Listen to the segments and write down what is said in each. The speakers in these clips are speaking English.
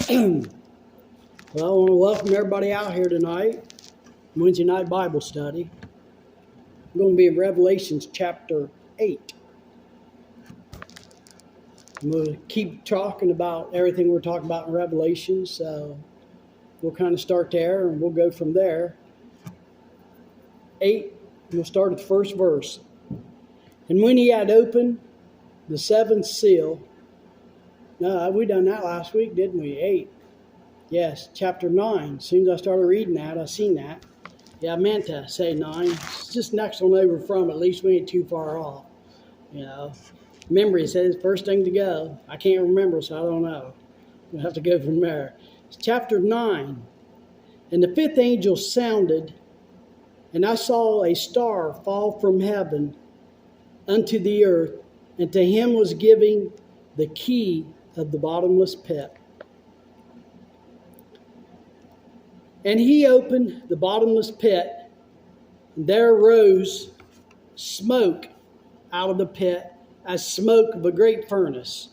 Well, I want to welcome everybody out here tonight. Wednesday night Bible study. I'm going to be in Revelations chapter 8. I'm going to keep talking about everything we're talking about in Revelations. So we'll kind of start there and we'll go from there. 8, we'll start at the first verse. And when he had opened the seventh seal, no, we done that last week, didn't we? 8. Yes, chapter 9. As soon as I started reading that, I seen that. Yeah, I meant to say 9. It's just next one over from. At least we ain't too far off. Memory says first thing to go. I can't remember, so I don't know. We'll have to go from there. It's chapter 9. And the fifth angel sounded, and I saw a star fall from heaven unto the earth, and to him was given the key of the bottomless pit. And he opened the bottomless pit, and there arose smoke out of the pit, as smoke of a great furnace.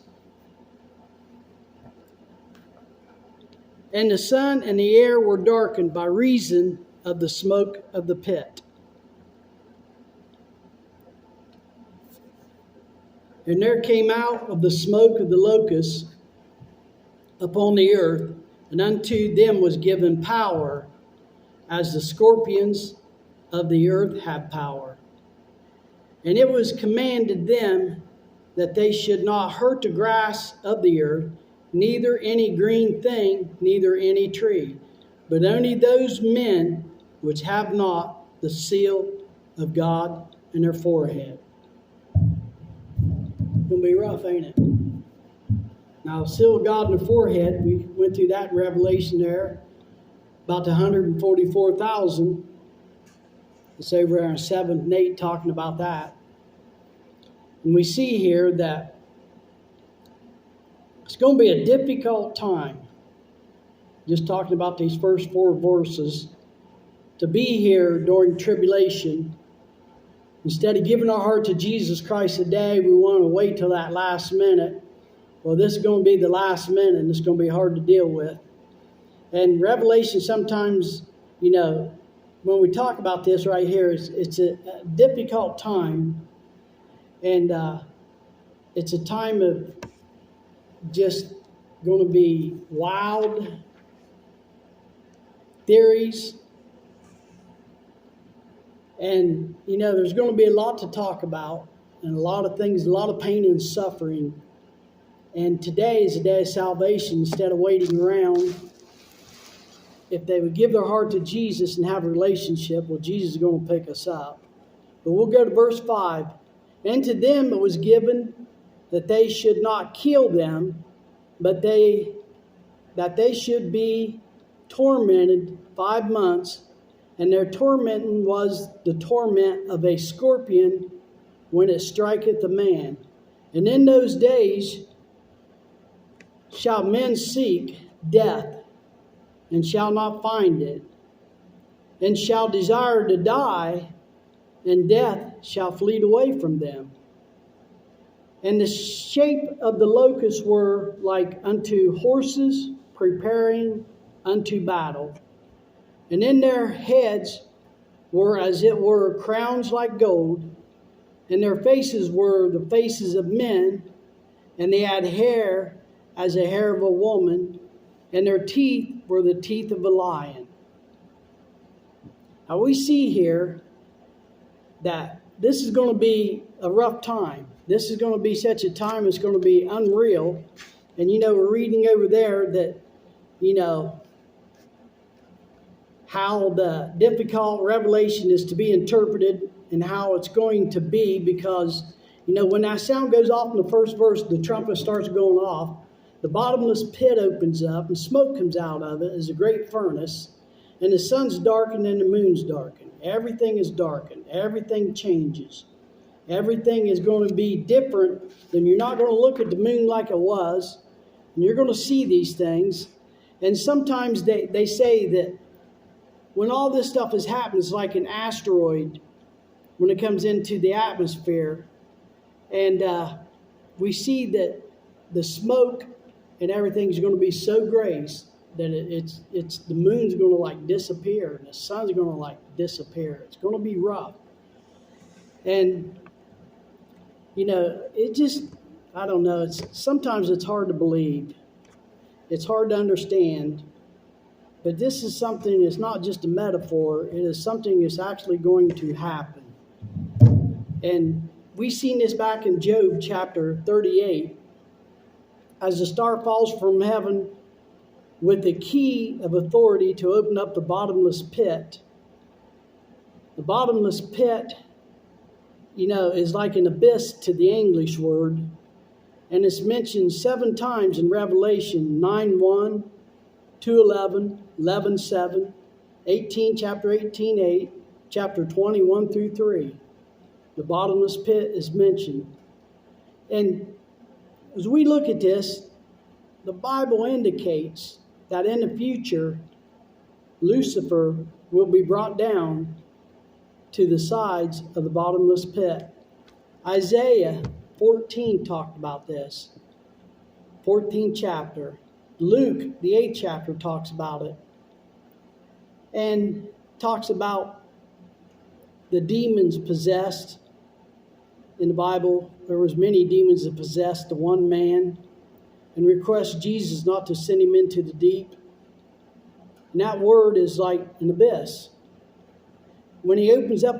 And the sun and the air were darkened by reason of the smoke of the pit. And there came out of the smoke of the locusts upon the earth, and unto them was given power, as the scorpions of the earth have power. And it was commanded them that they should not hurt the grass of the earth, neither any green thing, neither any tree, but only those men which have not the seal of God in their forehead. It's going to be rough, ain't it? Now, seal of God in the forehead, we went through that in Revelation there, about the 144,000. It's over there in 7 and 8 talking about that. And we see here that it's going to be a difficult time, just talking about these first 4 verses, to be here during tribulation. Instead of giving our heart to Jesus Christ today, we want to wait till that last minute. Well, this is going to be the last minute, and it's going to be hard to deal with. And Revelation sometimes, when we talk about this right here, it's a difficult time. And it's a time of just going to be wild theories. And, there's going to be a lot to talk about and a lot of things, a lot of pain and suffering. And today is a day of salvation. Instead of waiting around, if they would give their heart to Jesus and have a relationship, well, Jesus is going to pick us up. But we'll go to verse 5. And to them it was given that they should not kill them, but that they should be tormented 5 months. And their tormenting was the torment of a scorpion when it striketh a man. And in those days shall men seek death, and shall not find it, and shall desire to die, and death shall flee away from them. And the shape of the locusts were like unto horses preparing unto battle. And in their heads were as it were crowns like gold, and their faces were the faces of men, and they had hair as the hair of a woman, and their teeth were the teeth of a lion. Now we see here that this is going to be a rough time. This is going to be such a time it's going to be unreal. And we're reading over there that, how the difficult revelation is to be interpreted and how it's going to be, because, when that sound goes off in the first verse, the trumpet starts going off, the bottomless pit opens up and smoke comes out of it as a great furnace, and the sun's darkened and the moon's darkened. Everything is darkened. Everything changes. Everything is going to be different. Then you're not going to look at the moon like it was, and you're going to see these things. And sometimes they say that when all this stuff has happened, it's like an asteroid when it comes into the atmosphere. And we see that the smoke and everything's going to be so grace that it's the moon's going to like disappear and the sun's going to like disappear. It's going to be rough. And it just, I don't know, sometimes it's hard to believe. It's hard to understand. But this is something that's not just a metaphor. It is something that's actually going to happen. And we've seen this back in Job chapter 38. As the star falls from heaven with the key of authority to open up the bottomless pit. The bottomless pit, is like an abyss to the English word. And it's mentioned 7 times in Revelation 9:1, 2:11, 11:7, chapter 18:8, chapter 21-3. The bottomless pit is mentioned. And as we look at this, the Bible indicates that in the future, Lucifer will be brought down to the sides of the bottomless pit. Isaiah 14 talked about this. 14th chapter. Luke, the 8th chapter, talks about it. And talks about the demons possessed. In the Bible, there was many demons that possessed the one man, and request Jesus not to send him into the deep. And that word is like an abyss. When he opens up